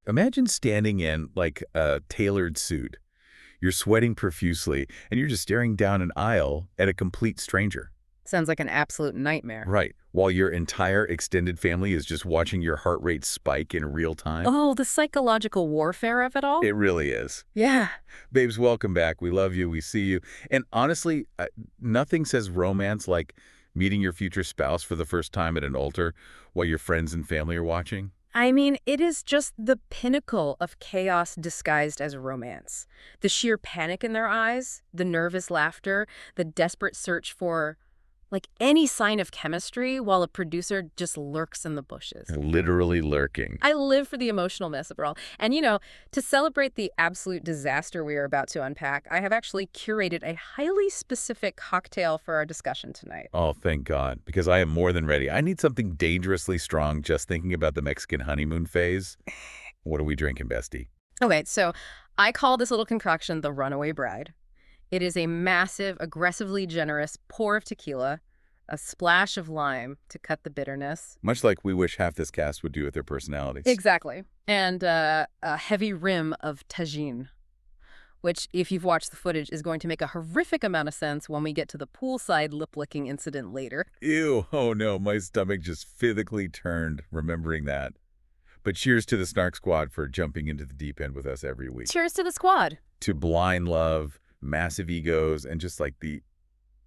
Imagine standing in, like, a tailored suit. You're sweating profusely, and you're just staring down an aisle at a complete stranger. Sounds like an absolute nightmare. Right, while your entire extended family is just watching your heart rate spike in real time. Oh, the psychological warfare of it all? It really is. Yeah. Babes, welcome back. We love you. We see you. And honestly, nothing says romance like meeting your future spouse for the first time at an altar while your friends and family are watching. I mean, it is just the pinnacle of chaos disguised as romance. The sheer panic in their eyes, the nervous laughter, the desperate search for, like, any sign of chemistry while a producer just lurks in the bushes. Literally lurking. I live for the emotional mess of it all. And, you know, to celebrate the absolute disaster we are about to unpack, I have actually curated a highly specific cocktail for our discussion tonight. Oh, thank God, because I am more than ready. I need something dangerously strong just thinking about the Mexican honeymoon phase. What are we drinking, bestie? Okay, so I call this little concoction the Runaway Bride. It is a massive, aggressively generous pour of tequila, a splash of lime to cut the bitterness. Much like we wish half this cast would do with their personalities. Exactly. And a heavy rim of tagine, which, if you've watched the footage, is going to make a horrific amount of sense when we get to the poolside lip-licking incident later. Ew, oh no, my stomach just physically turned remembering that. But cheers to the Snark Squad for jumping into the deep end with us every week. Cheers to the squad. To blind love, massive egos, and just like the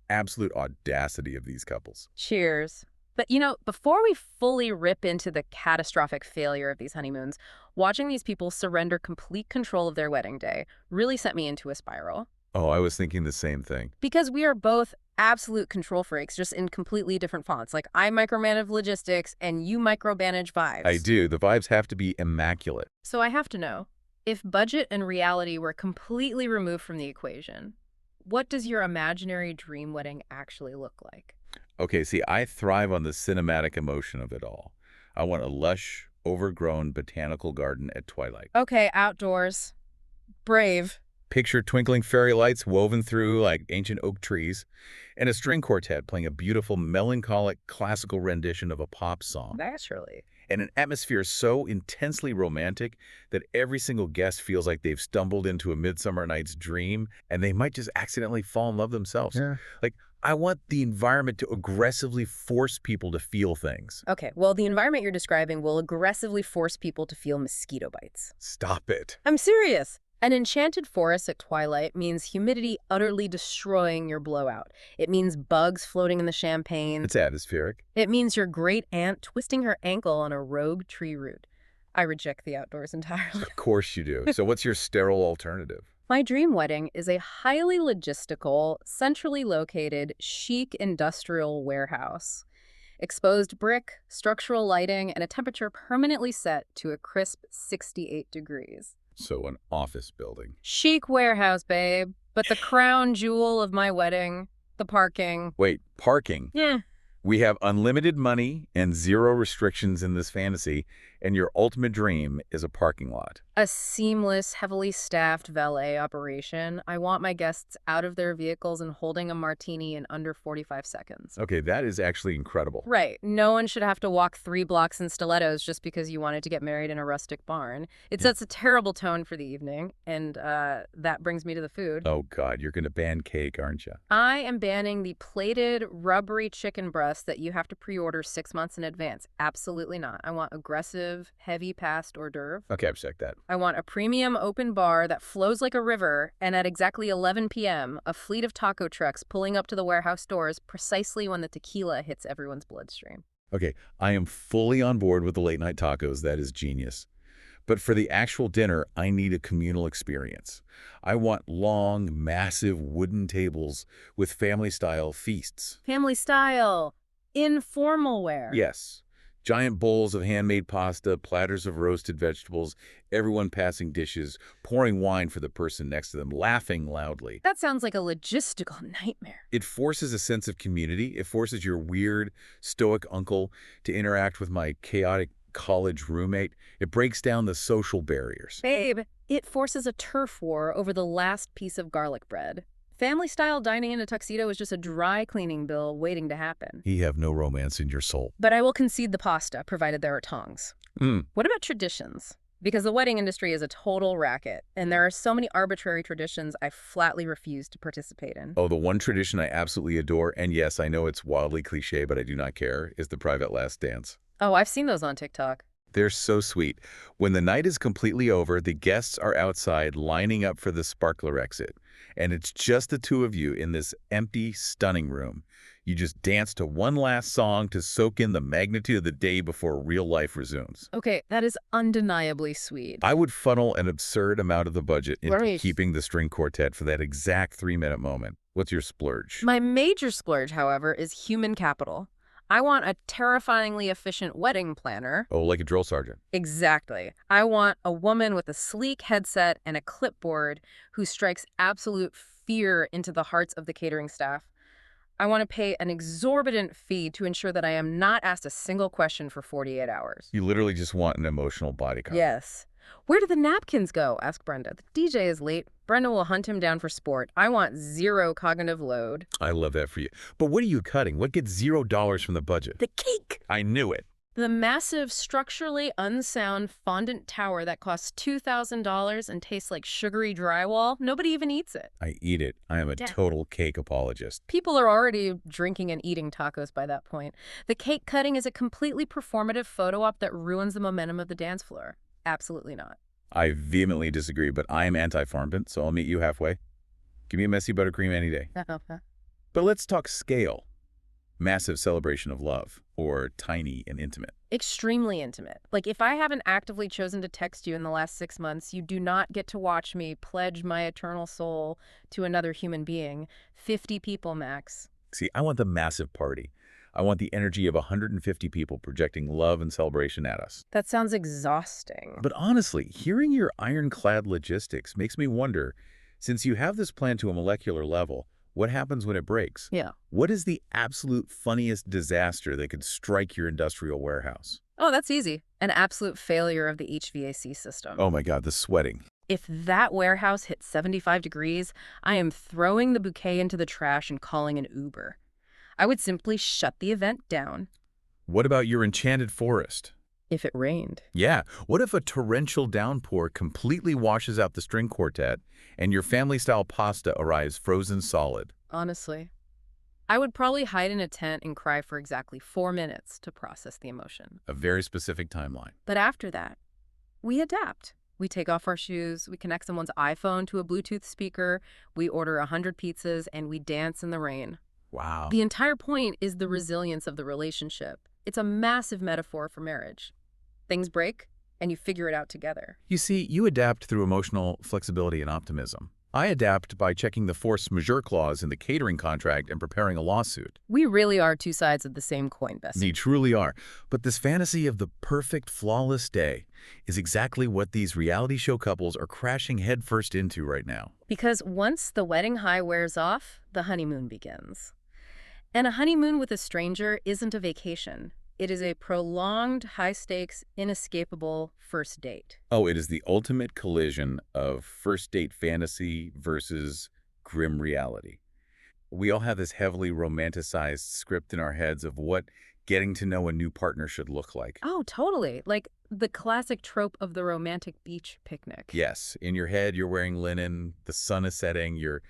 absolute audacity of these couples. Cheers. But, you know, before we fully rip into the catastrophic failure of these honeymoons, watching these people surrender complete control of their wedding day really sent me into a spiral. Oh, I was thinking the same thing. Because we are both absolute control freaks, just in completely different fonts. Like, I micromanage logistics and you micromanage vibes. I do. The vibes have to be immaculate. So I have to know, if budget and reality were completely removed from the equation, what does your imaginary dream wedding actually look like? Okay, see, I thrive on the cinematic emotion of it all. I want a lush, overgrown botanical garden at twilight. Okay, outdoors. Brave. Picture twinkling fairy lights woven through like ancient oak trees, and a string quartet playing a beautiful, melancholic, classical rendition of a pop song. Naturally. And an atmosphere so intensely romantic that every single guest feels like they've stumbled into a Midsummer Night's Dream, and they might just accidentally fall in love themselves. Yeah. Like, I want the environment to aggressively force people to feel things. Okay, well, the environment you're describing will aggressively force people to feel mosquito bites. Stop it. I'm serious. An enchanted forest at twilight means humidity utterly destroying your blowout. It means bugs floating in the champagne. It's atmospheric. It means your great aunt twisting her ankle on a rogue tree root. I reject the outdoors entirely. Of course you do. So what's your sterile alternative? My dream wedding is a highly logistical, centrally located, chic industrial warehouse. Exposed brick, structural lighting, and a temperature permanently set to a crisp 68 degrees. So an office building. Chic warehouse, babe. But the crown jewel of my wedding, the parking. Wait, parking? Yeah. We have unlimited money and zero restrictions in this fantasy, and your ultimate dream is a parking lot. A seamless, heavily staffed valet operation. I want my guests out of their vehicles and holding a martini in under 45 seconds. Okay, that is actually incredible. Right. No one should have to walk 3 blocks in stilettos just because you wanted to get married in a rustic barn. It sets a terrible tone for the evening, and that brings me to the food. Oh, God, you're going to ban cake, aren't you? I am banning the plated, rubbery chicken breast that you have to pre-order 6 months in advance. Absolutely not. I want aggressive, heavy past hors d'oeuvre. Okay, I've checked that. I want a premium open bar that flows like a river, and at exactly 11 p.m., a fleet of taco trucks pulling up to the warehouse doors precisely when the tequila hits everyone's bloodstream. Okay, I am fully on board with the late-night tacos. That is genius. But for the actual dinner, I need a communal experience. I want long, massive wooden tables with family-style feasts. Family style. Informal wear. Yes. Giant bowls of handmade pasta, platters of roasted vegetables, everyone passing dishes, pouring wine for the person next to them, laughing loudly. That sounds like a logistical nightmare. It forces a sense of community. It forces your weird, stoic uncle to interact with my chaotic college roommate. It breaks down the social barriers. Babe, it forces a turf war over the last piece of garlic bread. Family-style dining in a tuxedo is just a dry cleaning bill waiting to happen. You have no romance in your soul. But I will concede the pasta, provided there are tongs. What about traditions? Because the wedding industry is a total racket, and there are so many arbitrary traditions I flatly refuse to participate in. Oh, the one tradition I absolutely adore, and yes, I know it's wildly cliche, but I do not care, is the private last dance. Oh, I've seen those on TikTok. They're so sweet. When the night is completely over, the guests are outside lining up for the sparkler exit, and it's just the two of you in this empty, stunning room. You just dance to one last song to soak in the magnitude of the day before real life resumes. Okay, that is undeniably sweet. I would funnel an absurd amount of the budget into Right. keeping the string quartet for that exact 3-minute moment. What's your splurge? My major splurge, however, is human capital. I want a terrifyingly efficient wedding planner. Oh, like a drill sergeant. Exactly. I want a woman with a sleek headset and a clipboard who strikes absolute fear into the hearts of the catering staff. I want to pay an exorbitant fee to ensure that I am not asked a single question for 48 hours. You literally just want an emotional bodyguard. Yes. Where do the napkins go? Asked Brenda. The DJ is late. Brenda will hunt him down for sport. I want zero cognitive load. I love that for you. But what are you cutting? What gets $0 from the budget? The cake! I knew it. The massive, structurally unsound fondant tower that costs $2,000 and tastes like sugary drywall, nobody even eats it. I eat it. I am a Damn. total cake apologist. People are already drinking and eating tacos by that point. The cake cutting is a completely performative photo op that ruins the momentum of the dance floor. Absolutely not. I vehemently disagree, but I am anti-fondant, so I'll meet you halfway. Give me a messy buttercream any day. But let's talk scale. Massive celebration of love, or tiny and intimate. Extremely intimate. Like, if I haven't actively chosen to text you in the last 6 months, you do not get to watch me pledge my eternal soul to another human being. 50 people max. See, I want the massive party. I want the energy of 150 people projecting love and celebration at us. That sounds exhausting. But honestly, hearing your ironclad logistics makes me wonder, since you have this plan to a molecular level, what happens when it breaks? Yeah. What is the absolute funniest disaster that could strike your industrial warehouse? Oh, that's easy. An absolute failure of the HVAC system. Oh my God, the sweating. If that warehouse hits 75 degrees, I am throwing the bouquet into the trash and calling an Uber. I would simply shut the event down. What about your enchanted forest? If it rained. Yeah, what if a torrential downpour completely washes out the string quartet and your family-style pasta arrives frozen solid? Honestly, I would probably hide in a tent and cry for exactly 4 minutes to process the emotion. A very specific timeline. But after that, we adapt. We take off our shoes, we connect someone's iPhone to a Bluetooth speaker, we order 100 pizzas, and we dance in the rain. Wow. The entire point is the resilience of the relationship. It's a massive metaphor for marriage. Things break, and you figure it out together. You see, you adapt through emotional flexibility and optimism. I adapt by checking the force majeure clause in the catering contract and preparing a lawsuit. We really are two sides of the same coin, Bessie. They truly are. But this fantasy of the perfect, flawless day is exactly what these reality show couples are crashing headfirst into right now. Because once the wedding high wears off, the honeymoon begins. And a honeymoon with a stranger isn't a vacation. It is a prolonged, high-stakes, inescapable first date. Oh, it is the ultimate collision of first date fantasy versus grim reality. We all have this heavily romanticized script in our heads of what getting to know a new partner should look like. Oh, totally. Like the classic trope of the romantic beach picnic. Yes, in your head, you're wearing linen, the sun is setting, you're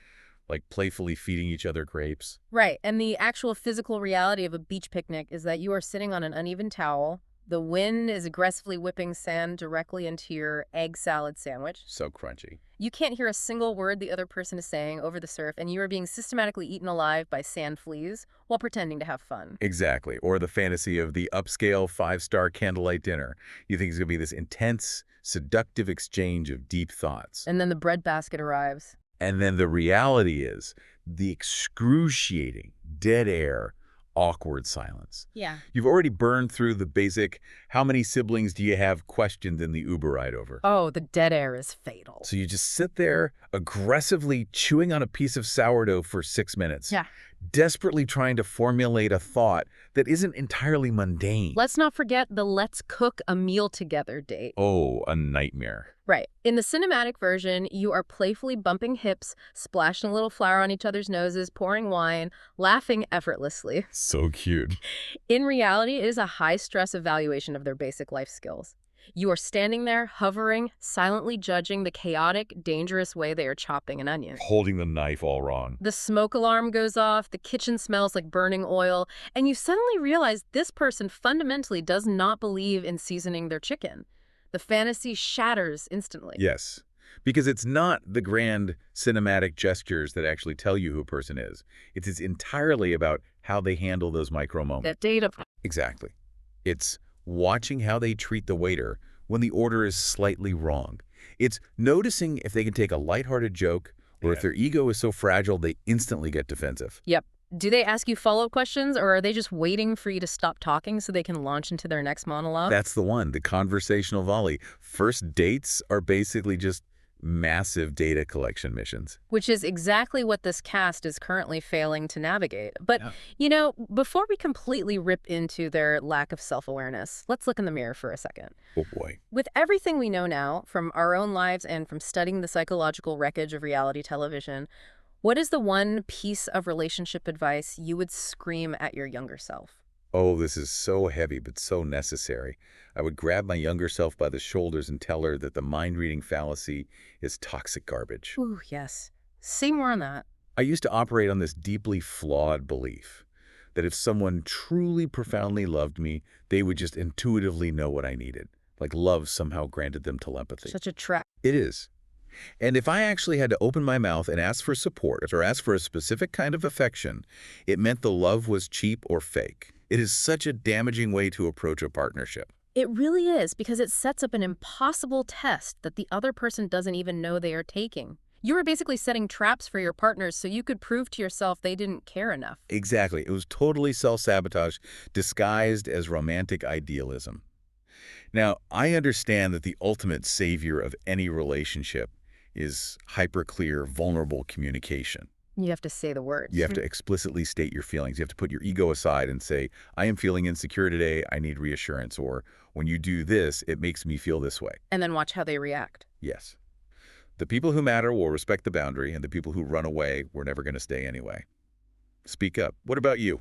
like playfully feeding each other grapes. Right, and the actual physical reality of a beach picnic is that you are sitting on an uneven towel, the wind is aggressively whipping sand directly into your egg salad sandwich. So crunchy. You can't hear a single word the other person is saying over the surf, and you are being systematically eaten alive by sand fleas while pretending to have fun. Exactly, or the fantasy of the upscale 5-star candlelight dinner. You think it's going to be this intense, seductive exchange of deep thoughts. And then the breadbasket arrives. And then the reality is the excruciating, dead air, awkward silence. Yeah. You've already burned through the basic, how many siblings do you have questioned in the Uber ride over? Oh, the dead air is fatal. So you just sit there aggressively chewing on a piece of sourdough for 6 minutes. Yeah. Desperately trying to formulate a thought that isn't entirely mundane. Let's not forget the let's cook a meal together date. Oh, a nightmare. Right. In the cinematic version, you are playfully bumping hips, splashing a little flour on each other's noses, pouring wine, laughing effortlessly. So cute. In reality, it is a high-stress evaluation of their basic life skills. You are standing there, hovering, silently judging the chaotic, dangerous way they are chopping an onion. Holding the knife all wrong. The smoke alarm goes off, the kitchen smells like burning oil, and you suddenly realize this person fundamentally does not believe in seasoning their chicken. The fantasy shatters instantly. Yes, because it's not the grand cinematic gestures that actually tell you who a person is. It's entirely about how they handle those micro moments. That data. Exactly. It's watching how they treat the waiter when the order is slightly wrong. It's noticing if they can take a lighthearted joke or if their ego is so fragile they instantly get defensive. Yep. Do they ask you follow-up questions, or are they just waiting for you to stop talking so they can launch into their next monologue? That's the one, the conversational volley. First dates are basically just massive data collection missions. Which is exactly what this cast is currently failing to navigate. But, before we completely rip into their lack of self-awareness, let's look in the mirror for a second. Oh boy. With everything we know now, from our own lives and from studying the psychological wreckage of reality television, what is the one piece of relationship advice you would scream at your younger self? Oh, this is so heavy, but so necessary. I would grab my younger self by the shoulders and tell her that the mind-reading fallacy is toxic garbage. Ooh, yes. Say more on that. I used to operate on this deeply flawed belief that if someone truly profoundly loved me, they would just intuitively know what I needed. Like love somehow granted them telepathy. Such a trap. It is. And if I actually had to open my mouth and ask for support or ask for a specific kind of affection, it meant the love was cheap or fake. It is such a damaging way to approach a partnership. It really is, because it sets up an impossible test that the other person doesn't even know they are taking. You were basically setting traps for your partners so you could prove to yourself they didn't care enough. Exactly. It was totally self-sabotage disguised as romantic idealism. Now, I understand that the ultimate savior of any relationship is hyper-clear, vulnerable communication. You have to say the words. You have to explicitly state your feelings. You have to put your ego aside and say, I am feeling insecure today, I need reassurance, or when you do this, it makes me feel this way. And then watch how they react. Yes. The people who matter will respect the boundary, and the people who run away, we're never going to stay anyway. Speak up. What about you?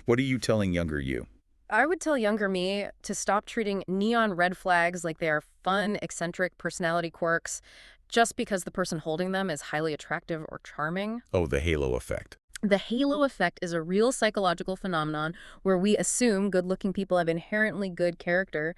What are you telling younger you? I would tell younger me to stop treating neon red flags like they are fun, eccentric personality quirks just because the person holding them is highly attractive or charming. Oh, the halo effect. The halo effect is a real psychological phenomenon where we assume good-looking people have inherently good character,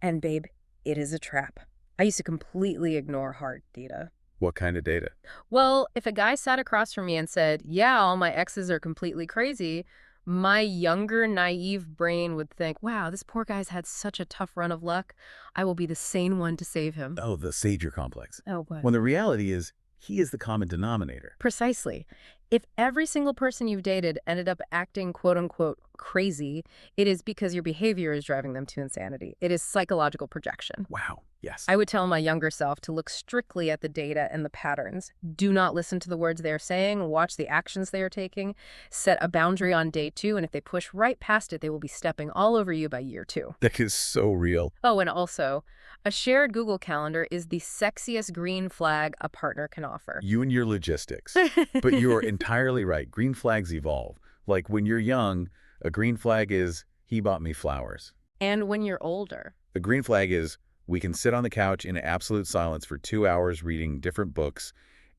and babe, it is a trap. I used to completely ignore hard data. What kind of data? Well, if a guy sat across from me and said, yeah, all my exes are completely crazy, my younger, naive brain would think, wow, this poor guy's had such a tough run of luck. I will be the sane one to save him. Oh, the savior complex. Oh, what? When the reality is, he is the common denominator. Precisely. If every single person you've dated ended up acting quote-unquote crazy, it is because your behavior is driving them to insanity. It is psychological projection. Wow. Yes. I would tell my younger self to look strictly at the data and the patterns. Do not listen to the words they are saying. Watch the actions they are taking. Set a boundary on day 2, and if they push right past it, they will be stepping all over you by year 2. That is so real. Oh, and also, a shared Google Calendar is the sexiest green flag a partner can offer. You and your logistics. But you're entirely right. Green flags evolve. Like when you're young, a green flag is, he bought me flowers. And when you're older. A green flag is, we can sit on the couch in absolute silence for 2 hours reading different books,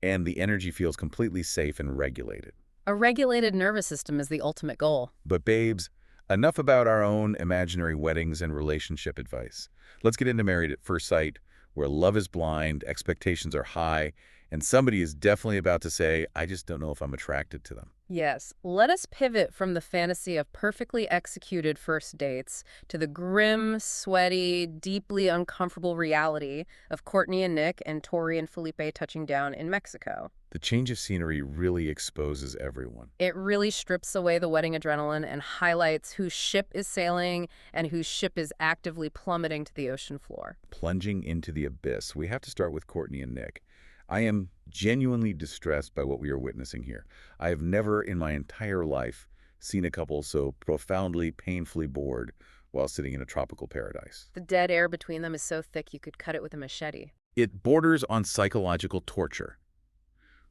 and the energy feels completely safe and regulated. A regulated nervous system is the ultimate goal. But babes, enough about our own imaginary weddings and relationship advice. Let's get into Married at First Sight, where love is blind, expectations are high, and somebody is definitely about to say, I just don't know if I'm attracted to them. Yes, let us pivot from the fantasy of perfectly executed first dates to the grim, sweaty, deeply uncomfortable reality of Courtney and Nick and Tori and Felipe touching down in Mexico. The change of scenery really exposes everyone. It really strips away the wedding adrenaline and highlights whose ship is sailing and whose ship is actively plummeting to the ocean floor. Plunging into the abyss. We have to start with Courtney and Nick. I am genuinely distressed by what we are witnessing here. I have never in my entire life seen a couple so profoundly, painfully bored while sitting in a tropical paradise. The dead air between them is so thick you could cut it with a machete. It borders on psychological torture.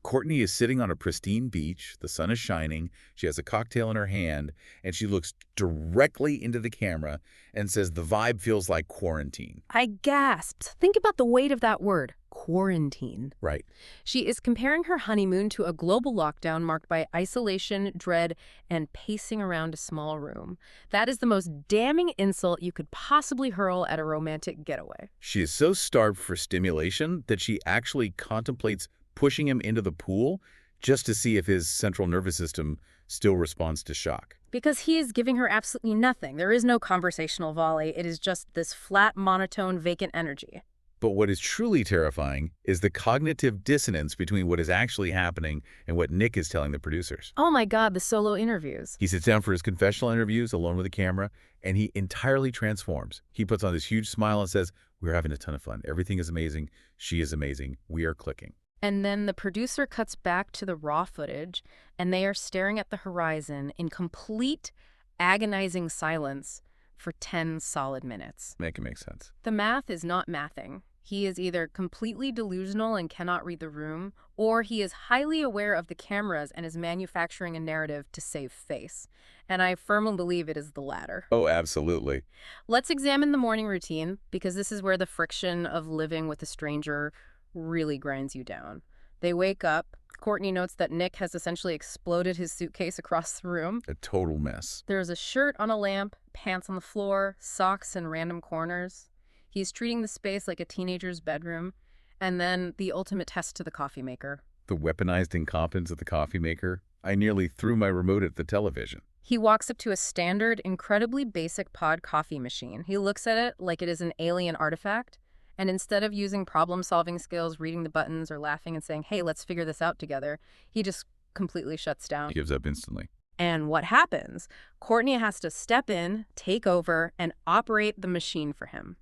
Courtney is sitting on a pristine beach. The sun is shining. She has a cocktail in her hand, and she looks directly into the camera and says the vibe feels like quarantine. I gasped. Think about the weight of that word, quarantine. Right. She is comparing her honeymoon to a global lockdown marked by isolation, dread, and pacing around a small room. That is the most damning insult you could possibly hurl at a romantic getaway. She is so starved for stimulation that she actually contemplates pushing him into the pool just to see if his central nervous system still responds to shock. Because he is giving her absolutely nothing. There is no conversational volley. It is just this flat, monotone, vacant energy. But what is truly terrifying is the cognitive dissonance between what is actually happening and what Nick is telling the producers. Oh my God, the solo interviews. He sits down for his confessional interviews alone with the camera, and he entirely transforms. He puts on this huge smile and says, "We're having a ton of fun. Everything is amazing. She is amazing. We are clicking." And then the producer cuts back to the raw footage, and they are staring at the horizon in complete, agonizing silence for 10 solid minutes. Make it make sense. The math is not mathing. He is either completely delusional and cannot read the room, or he is highly aware of the cameras and is manufacturing a narrative to save face. And I firmly believe it is the latter. Oh, absolutely. Let's examine the morning routine, because this is where the friction of living with a stranger really grinds you down. They wake up. Courtney notes that Nick has essentially exploded his suitcase across the room. A total mess. There's a shirt on a lamp, pants on the floor, socks in random corners. He's treating the space like a teenager's bedroom. And then the ultimate test to the coffee maker. The weaponized incompetence of the coffee maker. I nearly threw my remote at the television. He walks up to a standard, incredibly basic pod coffee machine. He looks at it like it is an alien artifact. And instead of using problem-solving skills, reading the buttons, or laughing and saying, "Hey, let's figure this out together," he just completely shuts down. He gives up instantly. And what happens? Courtney has to step in, take over, and operate the machine for him.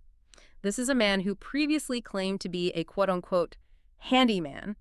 This is a man who previously claimed to be a quote-unquote handyman.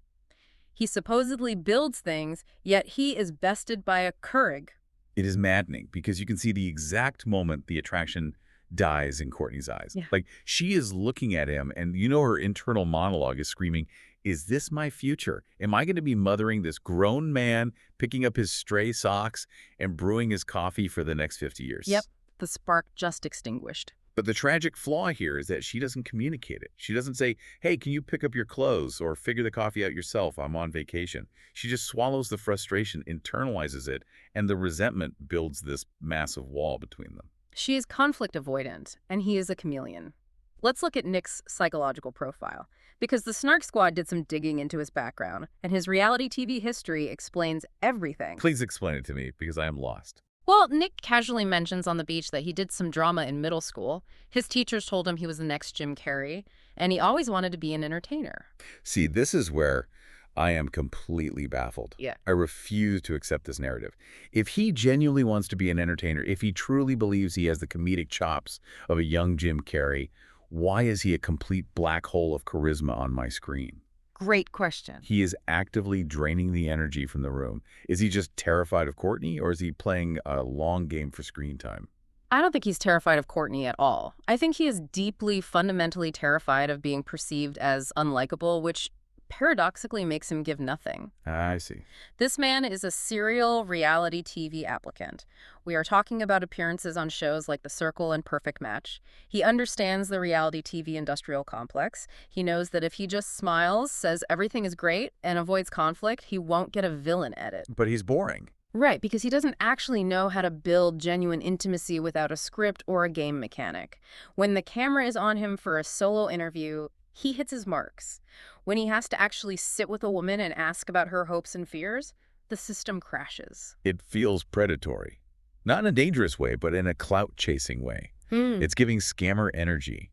He supposedly builds things, yet he is bested by a Keurig. It is maddening because you can see the exact moment the attraction dies in Courtney's eyes. Yeah. Like, she is looking at him, and you know her internal monologue is screaming, "Is this my future? Am I going to be mothering this grown man, picking up his stray socks, and brewing his coffee for the next 50 years? Yep, the spark just extinguished. But the tragic flaw here is that she doesn't communicate it. She doesn't say, "Hey, can you pick up your clothes or figure the coffee out yourself? I'm on vacation." She just swallows the frustration, internalizes it, and the resentment builds this massive wall between them. She is conflict avoidant, and he is a chameleon. Let's look at Nick's psychological profile, because the Snark Squad did some digging into his background, and his reality TV history explains everything. Please explain it to me, because I am lost. Well, Nick casually mentions on the beach that he did some drama in middle school. His teachers told him he was the next Jim Carrey, and he always wanted to be an entertainer. See, this is where I am completely baffled. Yeah. I refuse to accept this narrative. If he genuinely wants to be an entertainer, if he truly believes he has the comedic chops of a young Jim Carrey, why is he a complete black hole of charisma on my screen? Great question. He is actively draining the energy from the room. Is he just terrified of Courtney, or is he playing a long game for screen time? I don't think he's terrified of Courtney at all. I think he is deeply, fundamentally terrified of being perceived as unlikable, which paradoxically makes him give nothing. I see. This man is a serial reality TV applicant. We are talking about appearances on shows like The Circle and Perfect Match. He understands the reality TV industrial complex. He knows that if he just smiles, says everything is great, and avoids conflict, he won't get a villain edit. But he's boring. Right, because he doesn't actually know how to build genuine intimacy without a script or a game mechanic. When the camera is on him for a solo interview, he hits his marks. When he has to actually sit with a woman and ask about her hopes and fears, the system crashes. It feels predatory. Not in a dangerous way, but in a clout-chasing way. It's giving scammer energy.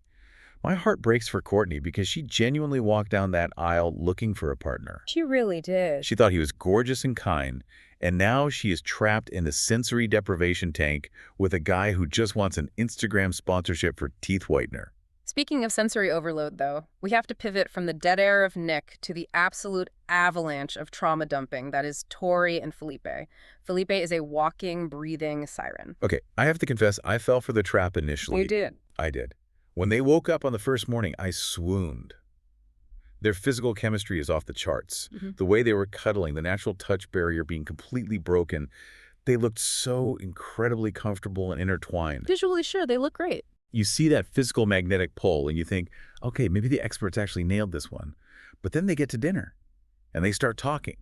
My heart breaks for Courtney because she genuinely walked down that aisle looking for a partner. She really did. She thought he was gorgeous and kind, and now she is trapped in a sensory deprivation tank with a guy who just wants an Instagram sponsorship for teeth whitener. Speaking of sensory overload, though, we have to pivot from the dead air of Nick to the absolute avalanche of trauma dumping that is Tori and Felipe. Felipe is a walking, breathing siren. Okay, I have to confess, I fell for the trap initially. You did. I did. When they woke up on the first morning, I swooned. Their physical chemistry is off the charts. The way they were cuddling, the natural touch barrier being completely broken, they looked so incredibly comfortable and intertwined. Visually, sure, they look great. You see that physical magnetic pull and you think, okay, maybe the experts actually nailed this one. But then they get to dinner and they start talking.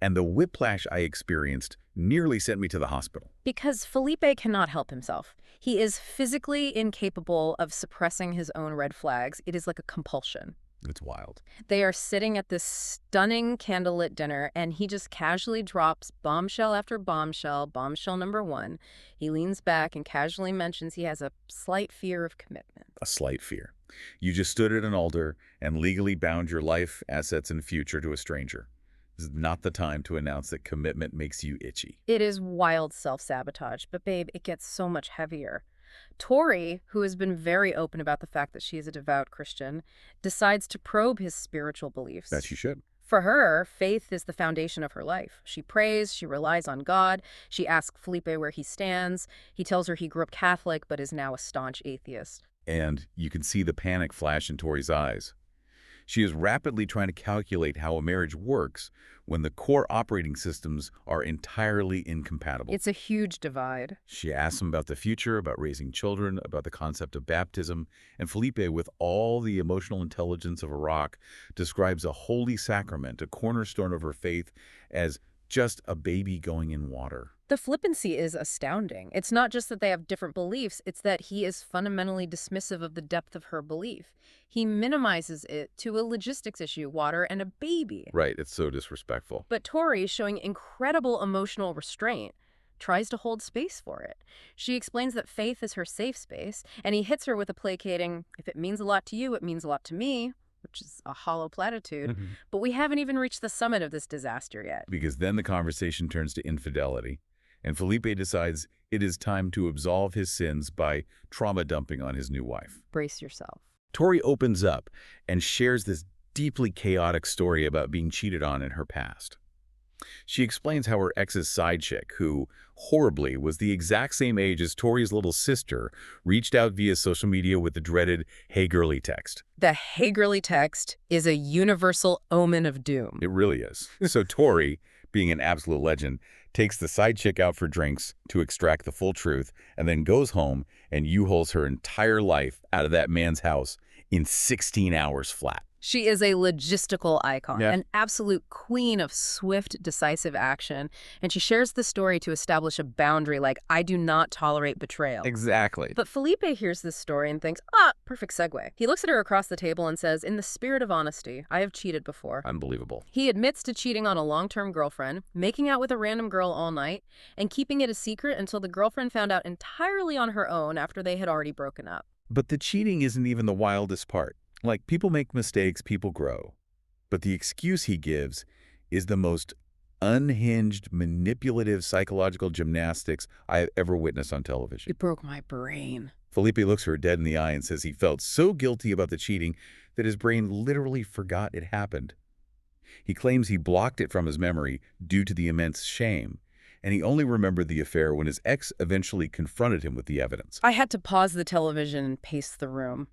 And the whiplash I experienced nearly sent me to the hospital. Because Felipe cannot help himself. He is physically incapable of suppressing his own red flags. It is like a compulsion. It's wild. They are sitting at this stunning candlelit dinner, and he just casually drops bombshell after bombshell, bombshell number 1. He leans back and casually mentions he has a slight fear of commitment. A slight fear. You just stood at an altar and legally bound your life, assets, and future to a stranger. This is not the time to announce that commitment makes you itchy. It is wild self-sabotage, but babe, it gets so much heavier. Tori, who has been very open about the fact that she is a devout Christian, decides to probe his spiritual beliefs. That she should. For her, faith is the foundation of her life. She prays, she relies on God, she asks Felipe where he stands. He tells her he grew up Catholic but is now a staunch atheist. And you can see the panic flash in Tori's eyes. She is rapidly trying to calculate how a marriage works when the core operating systems are entirely incompatible. It's a huge divide. She asks him about the future, about raising children, about the concept of baptism, and Felipe, with all the emotional intelligence of a rock, describes a holy sacrament, a cornerstone of her faith, as just a baby going in water. The flippancy is astounding. It's not just that they have different beliefs, it's that he is fundamentally dismissive of the depth of her belief. He minimizes it to a logistics issue, water and a baby. Right, it's so disrespectful. But Tori, showing incredible emotional restraint, tries to hold space for it. She explains that faith is her safe space, and he hits her with a placating, if it means a lot to you, it means a lot to me, which is a hollow platitude. But we haven't even reached the summit of this disaster yet. Because then the conversation turns to infidelity, and Felipe decides it is time to absolve his sins by trauma dumping on his new wife. Brace yourself. Tori opens up and shares this deeply chaotic story about being cheated on in her past. She explains how her ex's side chick, who, horribly, was the exact same age as Tori's little sister, reached out via social media with the dreaded "Hey girly" text. The "Hey girly" text is a universal omen of doom. It really is. So Tori, being an absolute legend, takes the side chick out for drinks to extract the full truth, and then goes home and U-hauls her entire life out of that man's house in 16 hours flat. She is a logistical icon, Yeah. an absolute queen of swift, decisive action, and she shares the story to establish a boundary like, I do not tolerate betrayal. Exactly. But Felipe hears this story and thinks, perfect segue. He looks at her across the table and says, in the spirit of honesty, I have cheated before. Unbelievable. He admits to cheating on a long-term girlfriend, making out with a random girl all night, and keeping it a secret until the girlfriend found out entirely on her own after they had already broken up. But the cheating isn't even the wildest part. Like, people make mistakes, people grow. But the excuse he gives is the most unhinged, manipulative psychological gymnastics I have ever witnessed on television. It broke my brain. Felipe looks her dead in the eye and says he felt so guilty about the cheating that his brain literally forgot it happened. He claims he blocked it from his memory due to the immense shame, and he only remembered the affair when his ex eventually confronted him with the evidence. I had to pause the television and pace the room.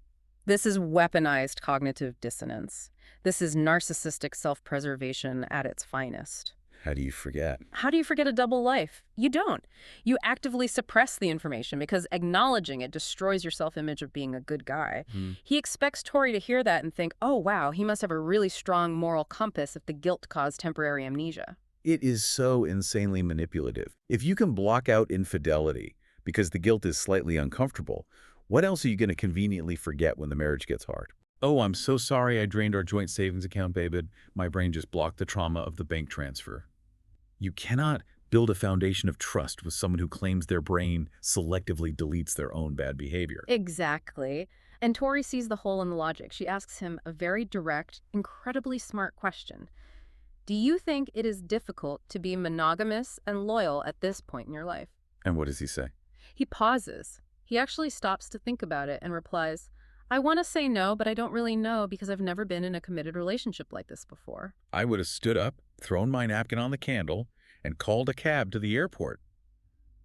This is weaponized cognitive dissonance. This is narcissistic self-preservation at its finest. How do you forget? How do you forget a double life? You don't. You actively suppress the information because acknowledging it destroys your self-image of being a good guy. He expects Tori to hear that and think, oh, wow, he must have a really strong moral compass if the guilt caused temporary amnesia. It is so insanely manipulative. If you can block out infidelity because the guilt is slightly uncomfortable, what else are you going to conveniently forget when the marriage gets hard? Oh, I'm so sorry I drained our joint savings account, babe. My brain just blocked the trauma of the bank transfer. You cannot build a foundation of trust with someone who claims their brain selectively deletes their own bad behavior. Exactly. And Tori sees the hole in the logic. She asks him a very direct, incredibly smart question. Do you think it is difficult to be monogamous and loyal at this point in your life? And what does he say? He pauses. He actually stops to think about it and replies, I want to say no, but I don't really know because I've never been in a committed relationship like this before. I would have stood up, thrown my napkin on the candle, and called a cab to the airport.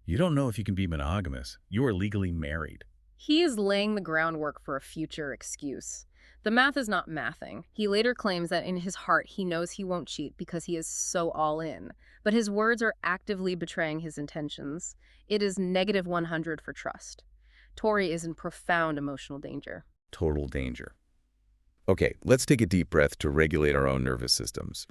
You don't know if you can be monogamous. You are legally married. He is laying the groundwork for a future excuse. The math is not mathing. He later claims that in his heart he knows he won't cheat because he is so all in. But his words are actively betraying his intentions. It is negative 100 for trust. Tori is in profound emotional danger. Total danger. Okay, let's take a deep breath to regulate our own nervous systems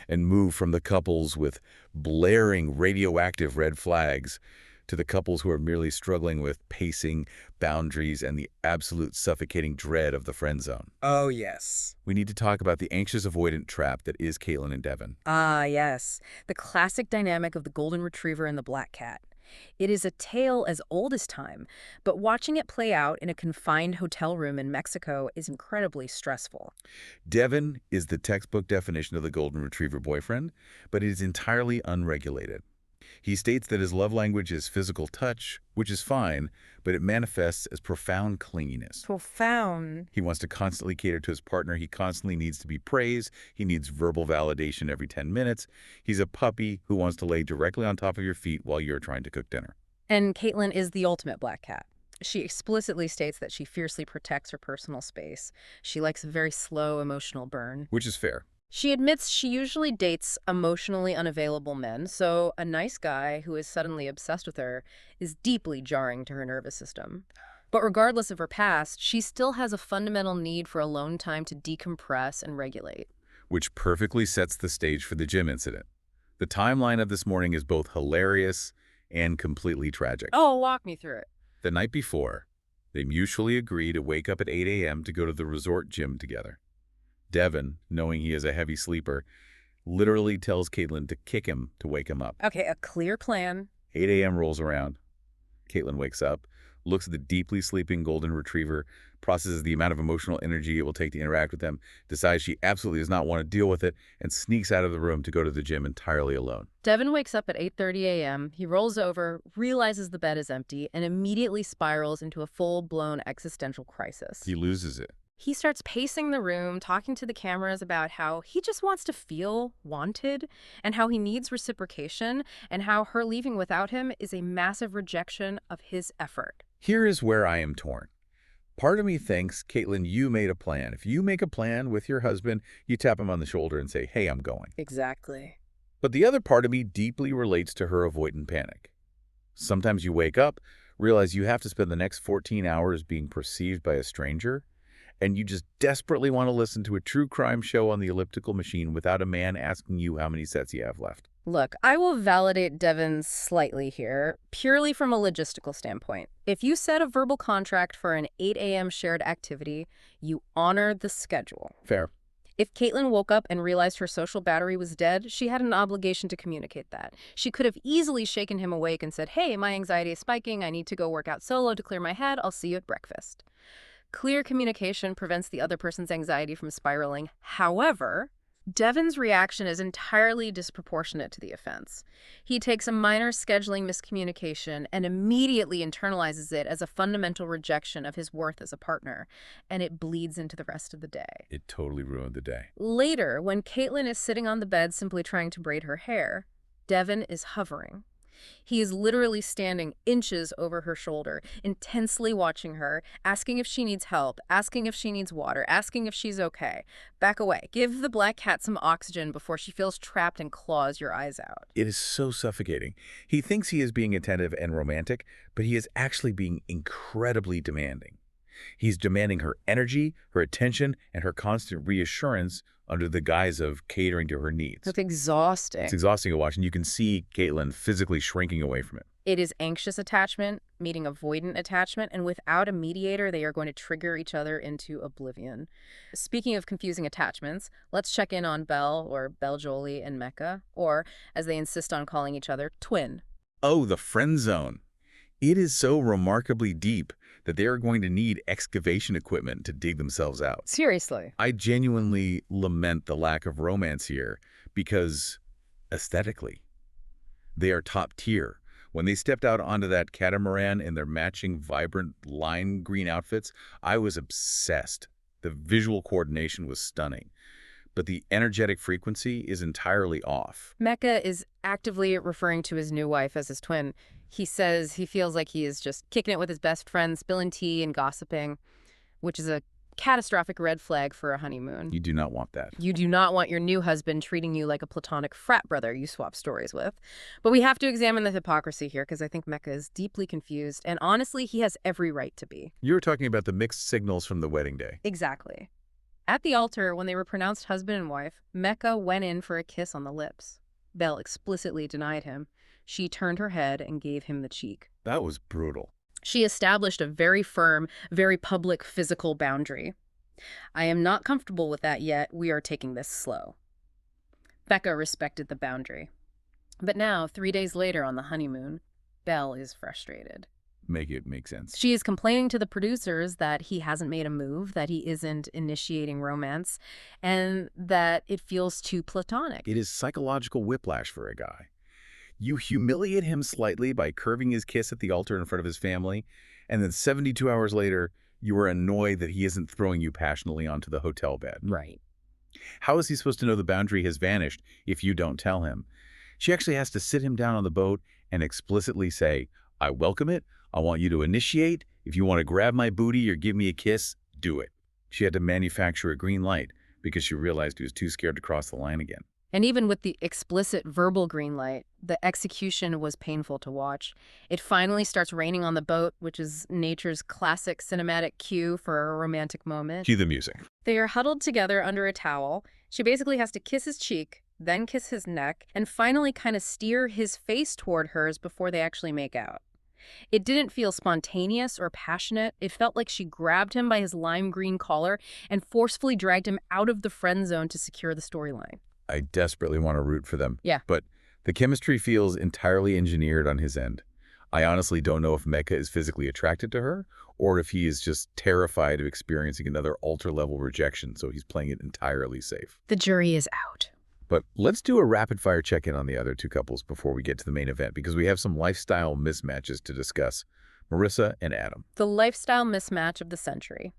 and move from the couples with blaring radioactive red flags to the couples who are merely struggling with pacing, boundaries, and the absolute suffocating dread of the friend zone. Oh, yes. We need to talk about the anxious avoidant trap that is Caitlin and Devin. Ah, yes. The classic dynamic of the golden retriever and the black cat. It is a tale as old as time, but watching it play out in a confined hotel room in Mexico is incredibly stressful. Devin is the textbook definition of the golden retriever boyfriend, but it is entirely unregulated. He states that his love language is physical touch, which is fine, but it manifests as profound clinginess. Profound. He wants to constantly cater to his partner. He constantly needs to be praised. He needs verbal validation every 10 minutes. He's a puppy who wants to lay directly on top of your feet while you're trying to cook dinner. And Caitlin is the ultimate black cat. She explicitly states that she fiercely protects her personal space. She likes a very slow emotional burn. Which is fair. She admits she usually dates emotionally unavailable men, so a nice guy who is suddenly obsessed with her is deeply jarring to her nervous system. But regardless of her past, she still has a fundamental need for alone time to decompress and regulate. Which perfectly sets the stage for the gym incident. The timeline of this morning is both hilarious and completely tragic. Oh, walk me through it. The night before, they mutually agree to wake up at 8 a.m. to go to the resort gym together. Devin, knowing he is a heavy sleeper, literally tells Caitlin to kick him to wake him up. Okay, a clear plan. 8 a.m. rolls around. Caitlin wakes up, looks at the deeply sleeping golden retriever, processes the amount of emotional energy it will take to interact with them, decides she absolutely does not want to deal with it, and sneaks out of the room to go to the gym entirely alone. Devin wakes up at 8:30 a.m. He rolls over, realizes the bed is empty, and immediately spirals into a full-blown existential crisis. He loses it. He starts pacing the room, talking to the cameras about how he just wants to feel wanted and how he needs reciprocation and how her leaving without him is a massive rejection of his effort. Here is where I am torn. Part of me thinks, Caitlin, you made a plan. If you make a plan with your husband, you tap him on the shoulder and say, hey, I'm going. Exactly. But the other part of me deeply relates to her avoidant panic. Sometimes you wake up, realize you have to spend the next 14 hours being perceived by a stranger, and you just desperately want to listen to a true crime show on the elliptical machine without a man asking you how many sets you have left. Look, I will validate Devin slightly here, purely from a logistical standpoint. If you set a verbal contract for an 8 a.m. shared activity, you honor the schedule. Fair. If Caitlin woke up and realized her social battery was dead, she had an obligation to communicate that. She could have easily shaken him awake and said, hey, my anxiety is spiking. I need to go work out solo to clear my head. I'll see you at breakfast. Clear communication prevents the other person's anxiety from spiraling. However, Devin's reaction is entirely disproportionate to the offense. He takes a minor scheduling miscommunication and immediately internalizes it as a fundamental rejection of his worth as a partner, and it bleeds into the rest of the day. It totally ruined the day. Later, when Caitlin is sitting on the bed simply trying to braid her hair, Devin is hovering. He is literally standing inches over her shoulder, intensely watching her, asking if she needs help, asking if she needs water, asking if she's okay. Back away. Give the black cat some oxygen before she feels trapped and claws your eyes out. It is so suffocating. He thinks he is being attentive and romantic, but he is actually being incredibly demanding. He's demanding her energy, her attention, and her constant reassurance under the guise of catering to her needs. That's exhausting. It's exhausting to watch, and you can see Caitlin physically shrinking away from it. It is anxious attachment meeting avoidant attachment, and without a mediator, they are going to trigger each other into oblivion. Speaking of confusing attachments, let's check in on Belle, or Belle Jolie, and Mecca, or, as they insist on calling each other, twin. Oh, the friend zone. It is so remarkably deep that they are going to need excavation equipment to dig themselves out. Seriously. I genuinely lament the lack of romance here because, aesthetically, they are top tier. When they stepped out onto that catamaran in their matching vibrant lime green outfits, I was obsessed. The visual coordination was stunning. But the energetic frequency is entirely off. Mecca is actively referring to his new wife as his twin. He says he feels like he is just kicking it with his best friend, spilling tea and gossiping, which is a Catastrophic red flag for a honeymoon. You do not want that. You do not want your new husband treating you like a platonic frat brother you swap stories with. But we have to examine the hypocrisy here because I think Mecca is deeply confused, and honestly, he has every right to be. You were talking about the mixed signals from the wedding day. Exactly. At the altar, when they were pronounced husband and wife, Mecca went in for a kiss on the lips. Belle explicitly denied him. She turned her head and gave him the cheek. That was brutal. She established a very firm, very public physical boundary. I am not comfortable with that yet. We are taking this slow. Becca respected the boundary. But now, 3 days later on the honeymoon, Belle is frustrated. Make it make sense. She is complaining to the producers that he hasn't made a move, that he isn't initiating romance, and that it feels too platonic. It is psychological whiplash for a guy. You humiliate him slightly by curving his kiss at the altar in front of his family, and then 72 hours later, you are annoyed that he isn't throwing you passionately onto the hotel bed. Right. How is he supposed to know the boundary has vanished if you don't tell him? She actually has to sit him down on the boat and explicitly say, I welcome it. I want you to initiate. If you want to grab my booty or give me a kiss, do it. She had to manufacture a green light because she realized he was too scared to cross the line again. And even with the explicit verbal green light, the execution was painful to watch. It finally starts raining on the boat, which is nature's classic cinematic cue for a romantic moment. Cue the music. They are huddled together under a towel. She basically has to kiss his cheek, then kiss his neck, and finally kind of steer his face toward hers before they actually make out. It didn't feel spontaneous or passionate. It felt like she grabbed him by his lime green collar and forcefully dragged him out of the friend zone to secure the storyline. I desperately want to root for them. Yeah. But the chemistry feels entirely engineered on his end. I honestly don't know if Mecca is physically attracted to her or if he is just terrified of experiencing another altar-level rejection, so he's playing it entirely safe. The jury is out. But let's do a rapid-fire check-in on the other two couples before we get to the main event, because we have some lifestyle mismatches to discuss. Marissa and Adam. The lifestyle mismatch of the century.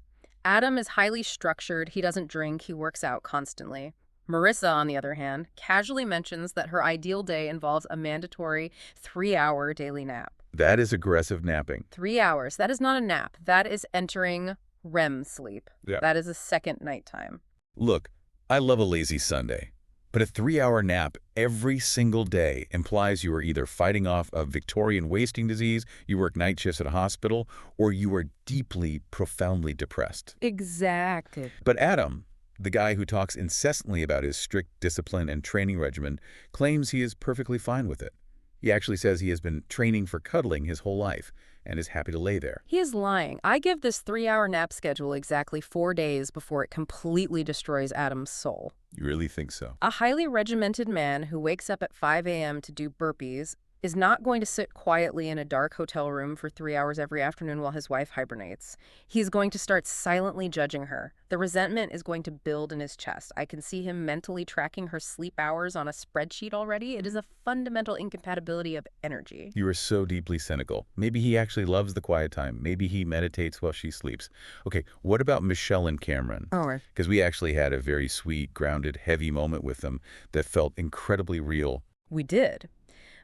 Adam is highly structured. He doesn't drink. He works out constantly. Marissa, on the other hand, casually mentions that her ideal day involves a mandatory 3-hour daily nap. That is aggressive napping. 3 hours. That is not a nap. That is entering REM sleep. Yeah. That is a second nighttime. Look, I love a lazy Sunday, but a 3-hour nap every single day implies you are either fighting off a Victorian wasting disease, you work night shifts at a hospital, or you are deeply, profoundly depressed. Exactly. But Adam, the guy who talks incessantly about his strict discipline and training regimen, claims he is perfectly fine with it. He actually says he has been training for cuddling his whole life and is happy to lay there. He is lying. I give this 3-hour nap schedule exactly 4 days before it completely destroys Adam's soul. You really think so? A highly regimented man who wakes up at 5 a.m. to do burpees is not going to sit quietly in a dark hotel room for 3 hours every afternoon while his wife hibernates. He's going to start silently judging her. The resentment is going to build in his chest. I can see him mentally tracking her sleep hours on a spreadsheet already. It is a fundamental incompatibility of energy. You are so deeply cynical. Maybe he actually loves the quiet time. Maybe he meditates while she sleeps. Okay, what about Michelle and Cameron? Oh, Because we actually had a very sweet, grounded, heavy moment with them that felt incredibly real. we did.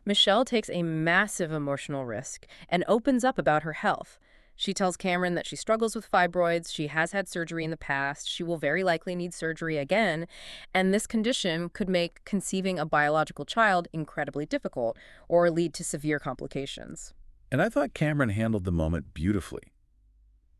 Michelle takes a massive emotional risk and opens up about her health. She tells Cameron that she struggles with fibroids, she has had surgery in the past, she will very likely need surgery again, and this condition could make conceiving a biological child incredibly difficult or lead to severe complications. And I thought Cameron handled the moment beautifully.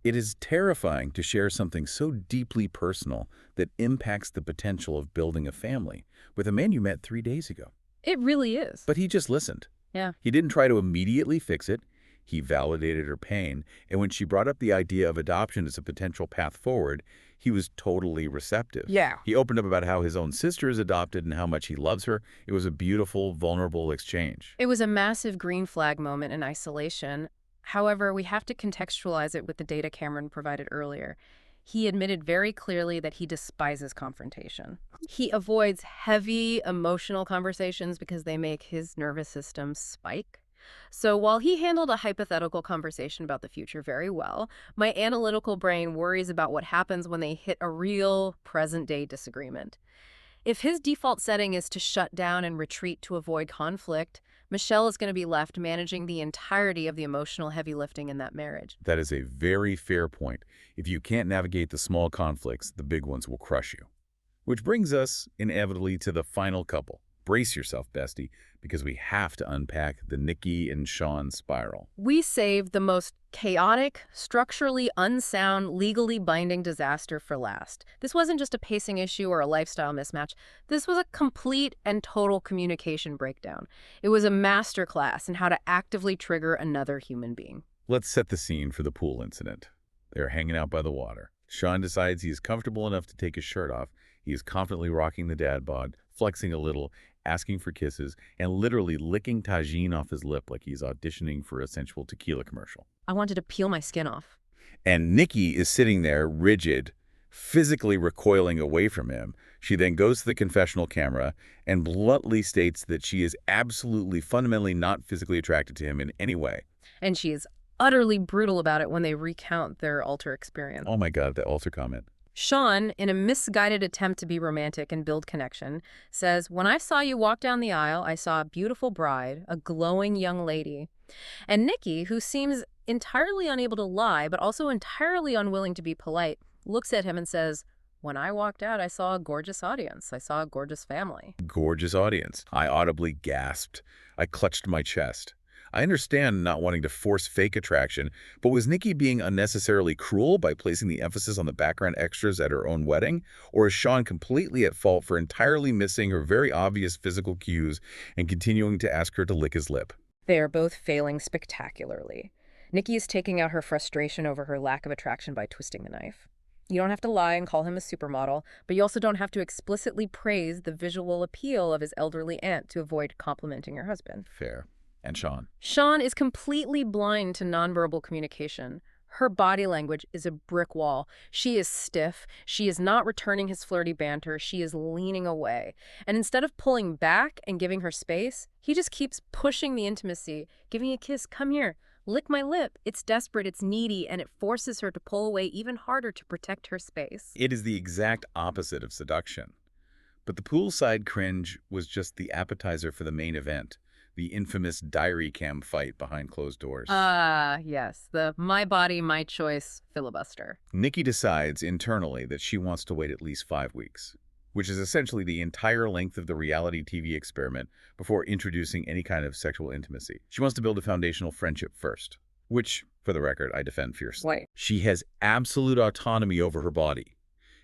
It is terrifying to share something so deeply personal that impacts the potential of building a family with a man you met 3 days ago. It really is. But he just listened. Yeah. He didn't try to immediately fix it. He validated her pain. And when she brought up the idea of adoption as a potential path forward, he was totally receptive. Yeah. He opened up about how his own sister is adopted and how much he loves her. It was a beautiful, vulnerable exchange. It was a massive green flag moment in isolation. However, we have to contextualize it with the data Cameron provided earlier. He admitted very clearly that he despises confrontation. He avoids heavy emotional conversations because they make his nervous system spike. So while he handled a hypothetical conversation about the future very well, my analytical brain worries about what happens when they hit a real present-day disagreement. If his default setting is to shut down and retreat to avoid conflict, Michelle is going to be left managing the entirety of the emotional heavy lifting in that marriage. That is a very fair point. If you can't navigate the small conflicts, the big ones will crush you. Which brings us, inevitably, to the final couple. Brace yourself, bestie, because we have to unpack the Nikki and Shawn spiral. We saved the most chaotic, structurally unsound, legally binding disaster for last. This wasn't just a pacing issue or a lifestyle mismatch. This was a complete and total communication breakdown. It was a masterclass in how to actively trigger another human being. Let's set the scene for the pool incident. They're hanging out by the water. Shawn decides he is comfortable enough to take his shirt off. He is confidently rocking the dad bod, flexing a little, asking for kisses, and literally licking tagine off his lip like he's auditioning for a sensual tequila commercial. I wanted to peel my skin off. And Nikki is sitting there, rigid, physically recoiling away from him. She then goes to the confessional camera and bluntly states that she is absolutely, fundamentally not physically attracted to him in any way. And she is utterly brutal about it when they recount their altar experience. Oh my God, that altar comment. Shawn, in a misguided attempt to be romantic and build connection, says, "When I saw you walk down the aisle, I saw a beautiful bride, a glowing young lady." And Nikki, who seems entirely unable to lie, but also entirely unwilling to be polite, looks at him and says, "When I walked out, I saw a gorgeous audience. I saw a gorgeous family." Gorgeous audience. I audibly gasped. I clutched my chest. I understand not wanting to force fake attraction, but was Nikki being unnecessarily cruel by placing the emphasis on the background extras at her own wedding? Or is Shawn completely at fault for entirely missing her very obvious physical cues and continuing to ask her to lick his lip? They are both failing spectacularly. Nikki is taking out her frustration over her lack of attraction by twisting the knife. You don't have to lie and call him a supermodel, but you also don't have to explicitly praise the visual appeal of his elderly aunt to avoid complimenting your husband. Fair. And Shawn? Shawn is completely blind to nonverbal communication. Her body language is a brick wall. She is stiff. She is not returning his flirty banter. She is leaning away. And instead of pulling back and giving her space, he just keeps pushing the intimacy, giving a kiss, "Come here, lick my lip." It's desperate, it's needy, and it forces her to pull away even harder to protect her space. It is the exact opposite of seduction. But the poolside cringe was just the appetizer for the main event. The infamous diary cam fight behind closed doors. Yes, the my body, my choice filibuster. Nikki decides internally that she wants to wait at least 5 weeks, which is essentially the entire length of the reality TV experiment before introducing any kind of sexual intimacy. She wants to build a foundational friendship first, which, for the record, I defend fiercely. Wait. She has absolute autonomy over her body.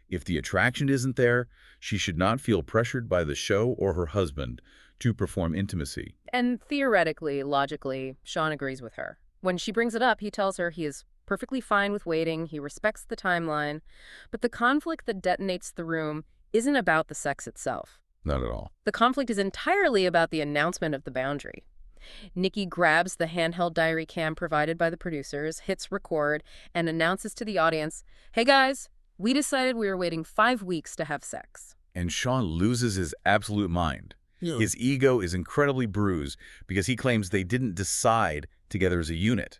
If the attraction isn't there, she should not feel pressured by the show or her husband to perform intimacy. And theoretically, logically, Shawn agrees with her. When she brings it up, he tells her he is perfectly fine with waiting, he respects the timeline, but the conflict that detonates the room isn't about the sex itself. Not at all. The conflict is entirely about the announcement of the boundary. Nikki grabs the handheld diary cam provided by the producers, hits record, and announces to the audience, "Hey guys, we decided we were waiting 5 weeks to have sex." And Shawn loses his absolute mind. His ego is incredibly bruised because he claims they didn't decide together as a unit.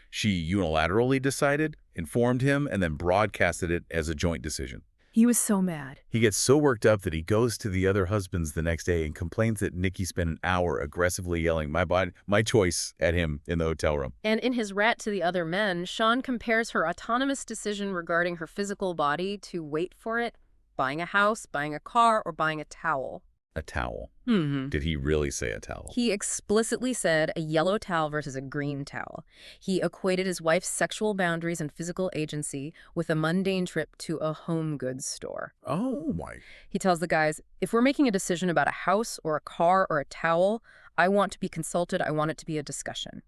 She unilaterally decided, informed him, and then broadcasted it as a joint decision. He was so mad. He gets so worked up that he goes to the other husbands the next day and complains that Nikki spent an hour aggressively yelling "my body, my choice" at him in the hotel room. And in his rant to the other men, Shawn compares her autonomous decision regarding her physical body to, wait for it, buying a house, buying a car, or buying a towel. A towel. Mm-hmm. Did he really say a towel? He explicitly said a yellow towel versus a green towel. He equated his wife's sexual boundaries and physical agency with a mundane trip to a home goods store. Oh my. He tells the guys, "If we're making a decision about a house or a car or a towel, I want to be consulted. I want it to be a discussion."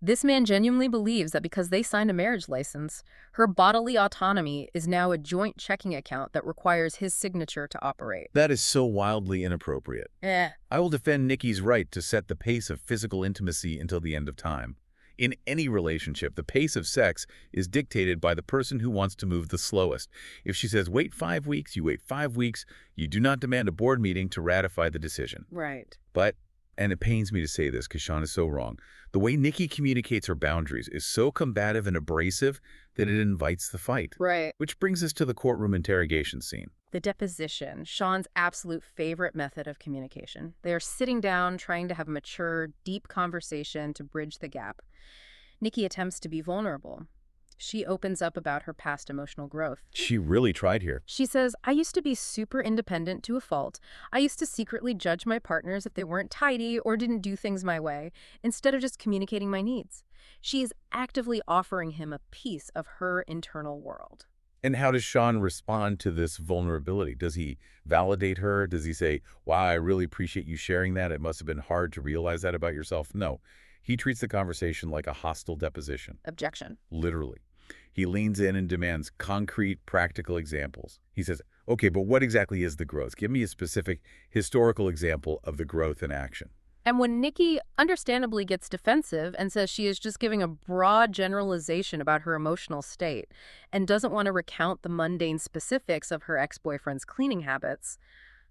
This man genuinely believes that because they signed a marriage license, her bodily autonomy is now a joint checking account that requires his signature to operate. That is so wildly inappropriate. I will defend Nikki's right to set the pace of physical intimacy until the end of time. In any relationship, the pace of sex is dictated by the person who wants to move the slowest. If she says, wait 5 weeks, you wait 5 weeks. You do not demand a board meeting to ratify the decision. Right. But, and it pains me to say this because Shawn is so wrong, the way Nikki communicates her boundaries is so combative and abrasive that it invites the fight. Right. Which brings us to the courtroom interrogation scene. the deposition, Shawn's absolute favorite method of communication. They are sitting down, trying to have a mature, deep conversation to bridge the gap. Nikki attempts to be vulnerable. She opens up about her past emotional growth. She really tried here. She says, I used to be super independent to a fault. I used to secretly judge my partners if they weren't tidy or didn't do things my way, instead of just communicating my needs. She is actively offering him a piece of her internal world. And how does Shawn respond to this vulnerability? Does he validate her? Does he say, wow, I really appreciate you sharing that. It must have been hard to realize that about yourself. No, he treats the conversation like a hostile deposition. Objection. Literally. He leans in and demands concrete, practical examples. He says, okay, but what exactly is the growth? Give me a specific historical example of the growth in action. And when Nikki understandably gets defensive and says she is just giving a broad generalization about her emotional state and doesn't want to recount the mundane specifics of her ex-boyfriend's cleaning habits,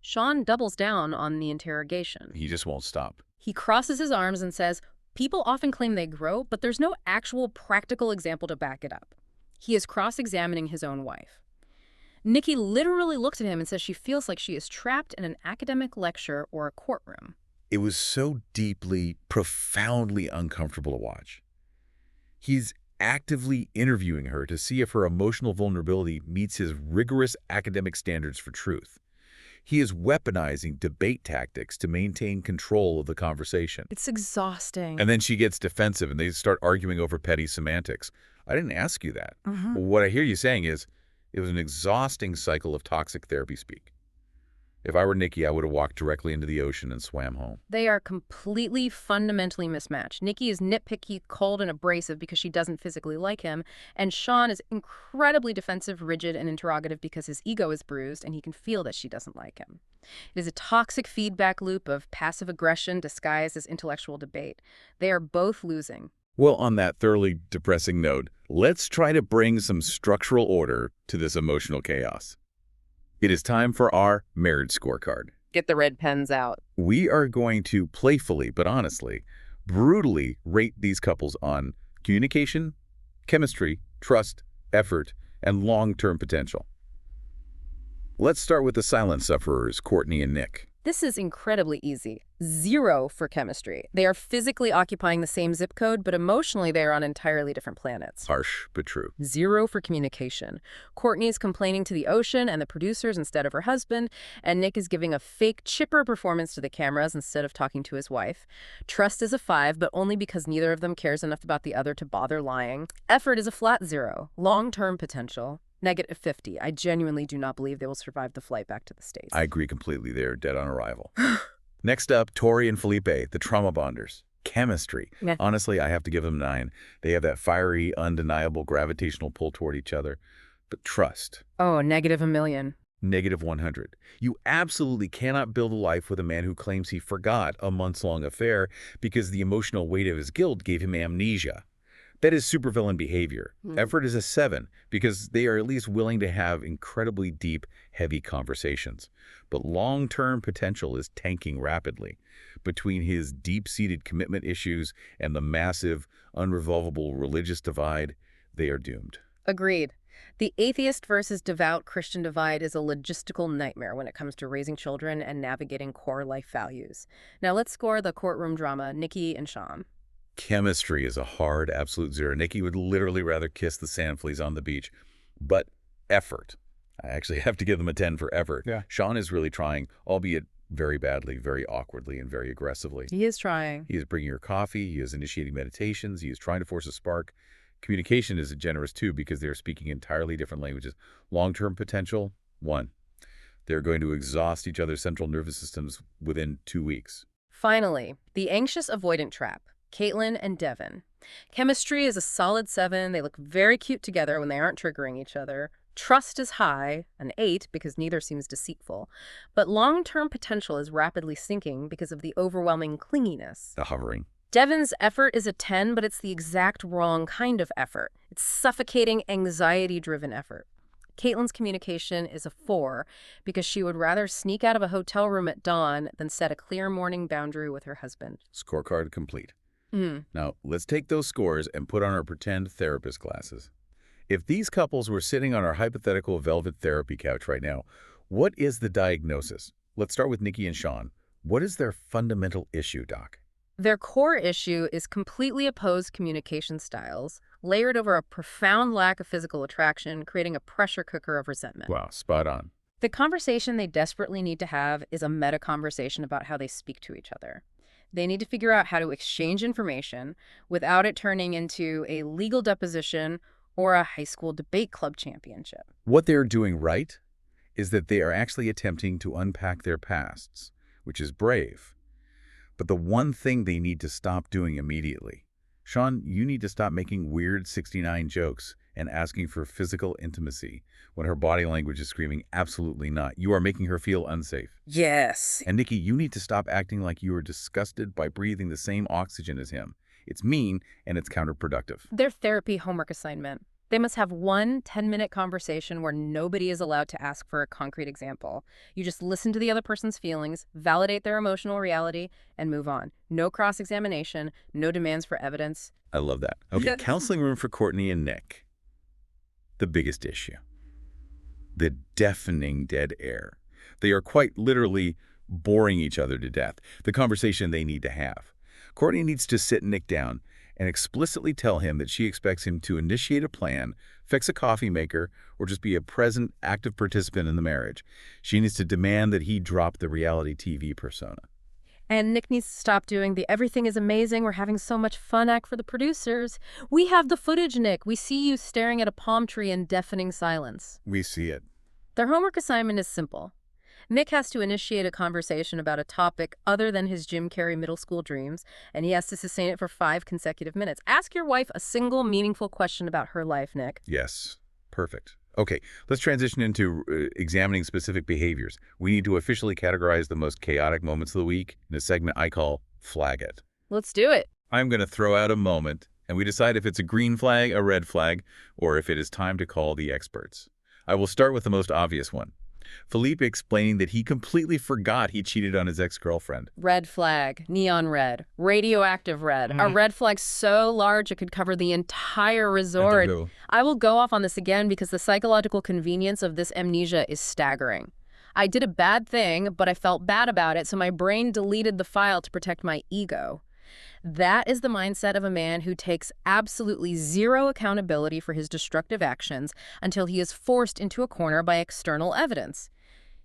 Shawn doubles down on the interrogation. He just won't stop. He crosses his arms and says, people often claim they grow, but there's no actual practical example to back it up. He is cross-examining his own wife. Nikki literally looks at him and says she feels like she is trapped in an academic lecture or a courtroom. It was so deeply, profoundly uncomfortable to watch. He's actively interviewing her to see if her emotional vulnerability meets his rigorous academic standards for truth. He is weaponizing debate tactics to maintain control of the conversation. It's exhausting. And then she gets defensive and they start arguing over petty semantics. I didn't ask you that. What I hear you saying is it was an exhausting cycle of toxic therapy speak. If I were Nikki, I would have walked directly into the ocean and swam home. They are completely, fundamentally mismatched. Nikki is nitpicky, cold, and abrasive because she doesn't physically like him, and Shawn is incredibly defensive, rigid, and interrogative because his ego is bruised and he can feel that she doesn't like him. It is a toxic feedback loop of passive aggression disguised as intellectual debate. They are both losing. Well, on that thoroughly depressing note, let's try to bring some structural order to this emotional chaos. It is time for our marriage scorecard. Get the red pens out. We are going to playfully, but honestly, brutally rate these couples on communication, chemistry, trust, effort, and long-term potential. Let's start with the silent sufferers, Courtney and Nick. This is incredibly easy. 0 for chemistry. They are physically occupying the same zip code, but emotionally they are on entirely different planets. Harsh, but true. 0 for communication. Courtney is complaining to the ocean and the producers instead of her husband, and Nick is giving a fake, chipper performance to the cameras instead of talking to his wife. Trust is a 5, but only because neither of them cares enough about the other to bother lying. Effort is a flat 0. Long-term potential. -50. I genuinely do not believe they will survive the flight back to the States. I agree completely. They're dead on arrival. Next up, Tori and Felipe, the trauma bonders. Chemistry. Yeah. Honestly, I have to give them 9. They have that fiery, undeniable gravitational pull toward each other. But trust. Oh, -1,000,000. -100. You absolutely cannot build a life with a man who claims he forgot a months-long affair because the emotional weight of his guilt gave him amnesia. That is supervillain behavior. Effort is a 7 because they are at least willing to have incredibly deep, heavy conversations. But long-term potential is tanking rapidly. Between his deep-seated commitment issues and the massive, unresolvable religious divide, they are doomed. Agreed. The atheist versus devout Christian divide is a logistical nightmare when it comes to raising children and navigating core life values. Now let's score the courtroom drama, Nikki and Shawn. Chemistry is a hard, absolute 0. Nikki would literally rather kiss the sand fleas on the beach. But effort. I actually have to give them a 10 for effort. Yeah. Shawn is really trying, albeit very badly, very awkwardly, and very aggressively. He is trying. He is bringing her coffee. He is initiating meditations. He is trying to force a spark. Communication is generous, too, because they are speaking entirely different languages. Long-term potential, 1. They're going to exhaust each other's central nervous systems within 2 weeks. Finally, the anxious avoidant trap. Caitlin and Devin. Chemistry is a solid 7. They look very cute together when they aren't triggering each other. Trust is high, an 8, because neither seems deceitful. But long-term potential is rapidly sinking because of the overwhelming clinginess. The hovering. Devin's effort is a 10, but it's the exact wrong kind of effort. It's suffocating, anxiety-driven effort. Caitlin's communication is a 4 because she would rather sneak out of a hotel room at dawn than set a clear morning boundary with her husband. Scorecard complete. Now, let's take those scores and put on our pretend therapist glasses. If these couples were sitting on our hypothetical velvet therapy couch right now, What is the diagnosis? Let's start with Nikki and Shawn. What is their fundamental issue, Doc? Their core issue is completely opposed communication styles, layered over a profound lack of physical attraction, creating a pressure cooker of resentment. Wow, spot on. The conversation they desperately need to have is a meta conversation about how they speak to each other. They need to figure out how to exchange information without it turning into a legal deposition or a high school debate club championship. What they're doing right is that they are actually attempting to unpack their pasts, which is brave. But the one thing they need to stop doing immediately, Shawn, you need to stop making weird 69 jokes and asking for physical intimacy when her body language is screaming absolutely not. You are making her feel unsafe. Yes. And Nikki, you need to stop acting like you are disgusted by breathing the same oxygen as him. It's mean and it's counterproductive. Their therapy homework assignment. They must have one 10-minute conversation where nobody is allowed to ask for a concrete example. You just listen to the other person's feelings, validate their emotional reality, and move on. No cross-examination, no demands for evidence. I love that. Okay, counseling room for Courtney and Nick. The biggest issue. The deafening dead air. They are quite literally boring each other to death. The conversation they need to have. Courtney needs to sit Nick down and explicitly tell him that she expects him to initiate a plan, fix a coffee maker, or just be a present, active participant in the marriage. She needs to demand that he drop the reality TV persona. And Nick needs to stop doing the everything is amazing, we're having so much fun act for the producers. We have the footage, Nick. We see you staring at a palm tree in deafening silence. We see it. Their homework assignment is simple. Nick has to initiate a conversation about a topic other than his Jim Carrey middle school dreams, and he has to sustain it for 5 consecutive minutes. Ask your wife a single meaningful question about her life, Nick. Yes. Perfect. Okay, let's transition into examining specific behaviors. We need to officially categorize the most chaotic moments of the week in a segment I call Flag It. Let's do it. I'm going to throw out a moment, and we decide if it's a green flag, a red flag, or if it is time to call the experts. I will start with the most obvious one. Felipe explaining that he completely forgot he cheated on his ex-girlfriend. Red flag, neon red, radioactive red. A red flag so large it could cover the entire resort. I will go off on this again because the psychological convenience of this amnesia is staggering. I did a bad thing, but I felt bad about it, so my brain deleted the file to protect my ego. That is the mindset of a man who takes absolutely zero accountability for his destructive actions until he is forced into a corner by external evidence.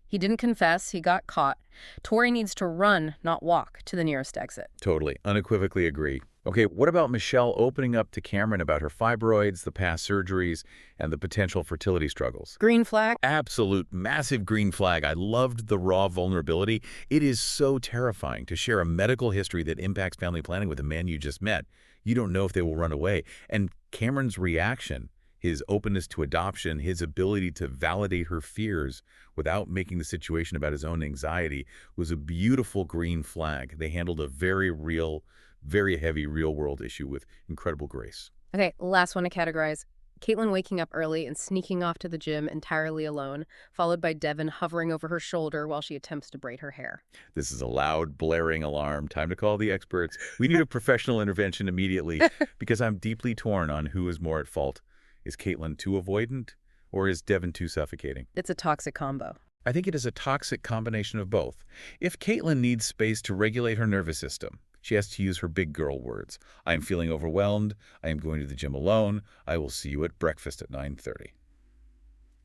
He didn't confess, he got caught. Tori needs to run, not walk, to the nearest exit. Totally. Unequivocally agree. Okay, what about Michelle opening up to Cameron about her fibroids, the past surgeries, and the potential fertility struggles? Green flag? Absolute massive green flag. I loved the raw vulnerability. It is so terrifying to share a medical history that impacts family planning with a man you just met. You don't know if they will run away. And Cameron's reaction, his openness to adoption, his ability to validate her fears without making the situation about his own anxiety was a beautiful green flag. They handled a very real, very heavy real-world issue with incredible grace. Okay, last one to categorize. Caitlin waking up early and sneaking off to the gym entirely alone, followed by Devin hovering over her shoulder while she attempts to braid her hair. This is a loud, blaring alarm. Time to call the experts. We need a professional intervention immediately because I'm deeply torn on who is more at fault. Is Caitlin too avoidant or is Devin too suffocating? It's a toxic combo. I think it is a toxic combination of both. If Caitlin needs space to regulate her nervous system, she has to use her big girl words. I am feeling overwhelmed. I am going to the gym alone. I will see you at breakfast at 9:30.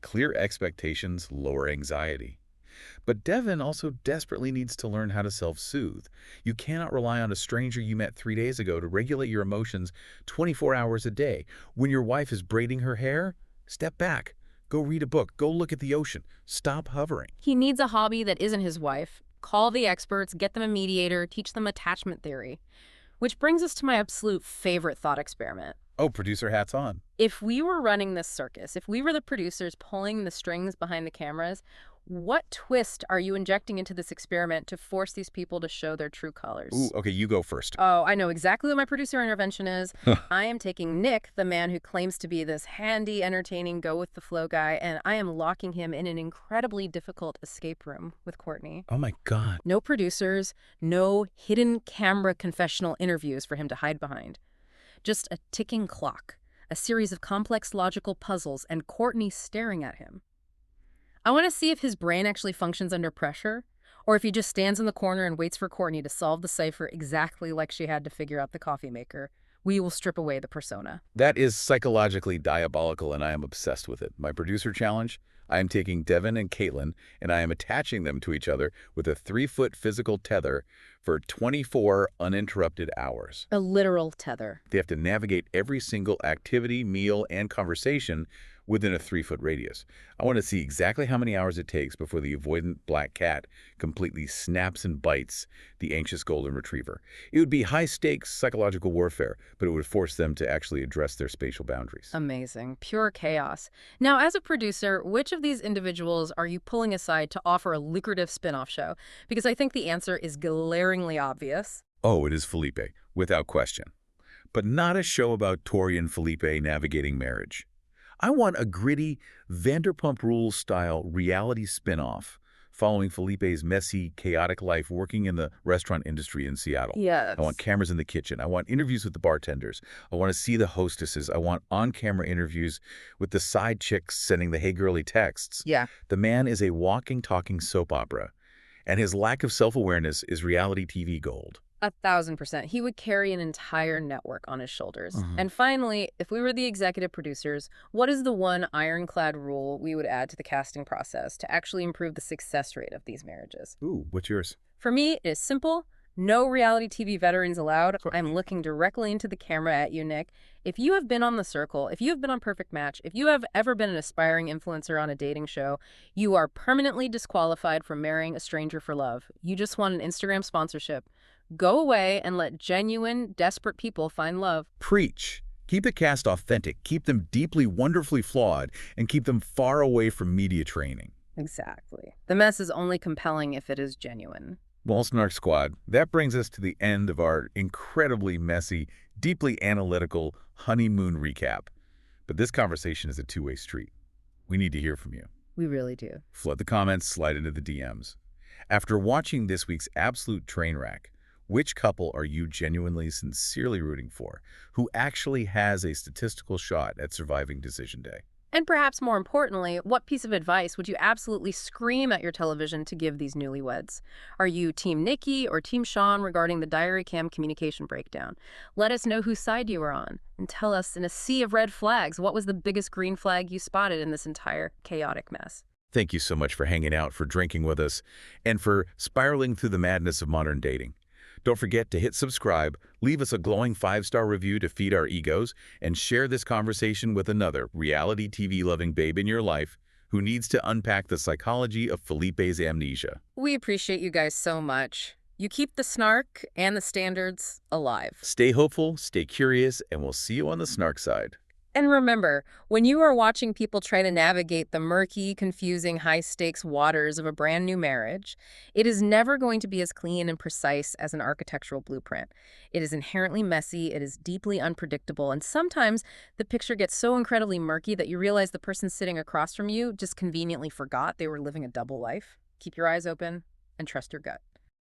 Clear expectations lower anxiety. But Devin also desperately needs to learn how to self-soothe. You cannot rely on a stranger you met 3 days ago to regulate your emotions 24 hours a day. When your wife is braiding her hair, step back. Go read a book. Go look at the ocean. Stop hovering. He needs a hobby that isn't his wife. Call the experts, get them a mediator, teach them attachment theory. Which brings us to my absolute favorite thought experiment. Oh, producer hats on. If we were running this circus, if we were the producers pulling the strings behind the cameras, what twist are you injecting into this experiment to force these people to show their true colors? Ooh, okay, you go first. Oh, I know exactly what my producer intervention is. I am taking Nick, the man who claims to be this handy, entertaining, go-with-the-flow guy, and I am locking him in an incredibly difficult escape room with Courtney. Oh, my God. No producers, no hidden camera confessional interviews for him to hide behind. Just a ticking clock, a series of complex logical puzzles, and Courtney staring at him. I want to see if his brain actually functions under pressure, or if he just stands in the corner and waits for Courtney to solve the cipher exactly like she had to figure out the coffee maker. We will strip away the persona. That is psychologically diabolical, and I am obsessed with it. My producer challenge? I am taking Devin and Caitlin, and I am attaching them to each other with a 3-foot physical tether for 24 uninterrupted hours. A literal tether. They have to navigate every single activity, meal, and conversation within a 3-foot radius. I want to see exactly how many hours it takes before the avoidant black cat completely snaps and bites the anxious golden retriever. It would be high-stakes psychological warfare, but it would force them to actually address their spatial boundaries. Amazing. Pure chaos. Now, as a producer, which of these individuals are you pulling aside to offer a lucrative spin-off show? Because I think the answer is glaringly obvious. Oh, it is Felipe, without question. But not a show about Tori and Felipe navigating marriage. I want a gritty, Vanderpump Rules-style reality spin-off following Felipe's messy, chaotic life working in the restaurant industry in Seattle. Yes. I want cameras in the kitchen. I want interviews with the bartenders. I want to see the hostesses. I want on-camera interviews with the side chicks sending the hey girly texts. Yeah. The man is a walking, talking soap opera, and his lack of self-awareness is reality TV gold. 1,000%. He would carry an entire network on his shoulders. And finally, if we were the executive producers, what is the one ironclad rule we would add to the casting process to actually improve the success rate of these marriages? Ooh, what's yours? For me, it is simple. No reality TV veterans allowed. I'm looking directly into the camera at you, Nick. If you have been on The Circle, if you have been on Perfect Match, if you have ever been an aspiring influencer on a dating show, you are permanently disqualified from marrying a stranger for love. You just want an Instagram sponsorship. Go away and let genuine, desperate people find love. Preach. Keep the cast authentic, keep them deeply, wonderfully flawed, and keep them far away from media training. Exactly. The mess is only compelling if it is genuine. Well, Snark Squad, that brings us to the end of our incredibly messy, deeply analytical honeymoon recap. But this conversation is a two-way street. We need to hear from you. We really do. Flood the comments, slide into the DMs. After watching this week's absolute train wreck, which couple are you genuinely, sincerely rooting for, who actually has a statistical shot at surviving Decision Day? And perhaps more importantly, what piece of advice would you absolutely scream at your television to give these newlyweds? Are you Team Nikki or Team Shawn regarding the diary cam communication breakdown? Let us know whose side you are on, and tell us in a sea of red flags what was the biggest green flag you spotted in this entire chaotic mess. Thank you so much for hanging out, for drinking with us, and for spiraling through the madness of modern dating. Don't forget to hit subscribe, leave us a glowing 5-star review to feed our egos, and share this conversation with another reality TV-loving babe in your life who needs to unpack the psychology of Felipe's amnesia. We appreciate you guys so much. You keep the snark and the standards alive. Stay hopeful, stay curious, and we'll see you on the snark side. And remember, when you are watching people try to navigate the murky, confusing, high-stakes waters of a brand new marriage, it is never going to be as clean and precise as an architectural blueprint. It is inherently messy, it is deeply unpredictable, and sometimes the picture gets so incredibly murky that you realize the person sitting across from you just conveniently forgot they were living a double life. Keep your eyes open and trust your gut.